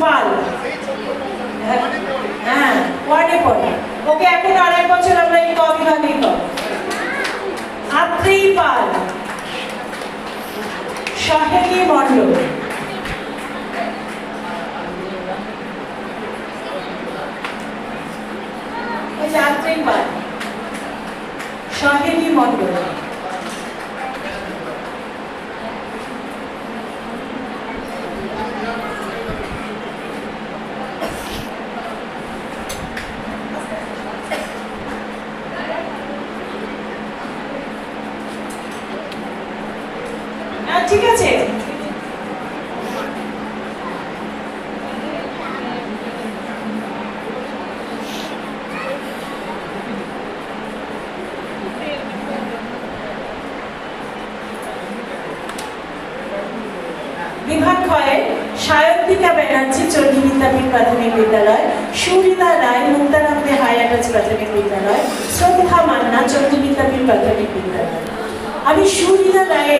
পাল, হ্যাঁ ওয়ার্ডে পড়ে। ওকে এখন আড়াই বছর আমরা এই ক বিভাগে ক। আত্রেই পাল, সহেলি মণ্ডল, ওই যে আত্রেই পাল, সহেলি মণ্ডল। ঠিক আছে, বিভাগ ক্ষয়ে সায়ন্তিকা ব্যানার্জি চণ্ডী বিদ্যাপীঠ প্রাথমিক বিদ্যালয়, সুরিতা রায় মুক্তারাম দে হাই অ্যাটাচ প্রাথমিক বিদ্যালয়, শ্রদ্ধা মান্না চণ্ডী বিদ্যাপীঠ প্রাথমিক বিদ্যালয়। আমি সুরিতা রায়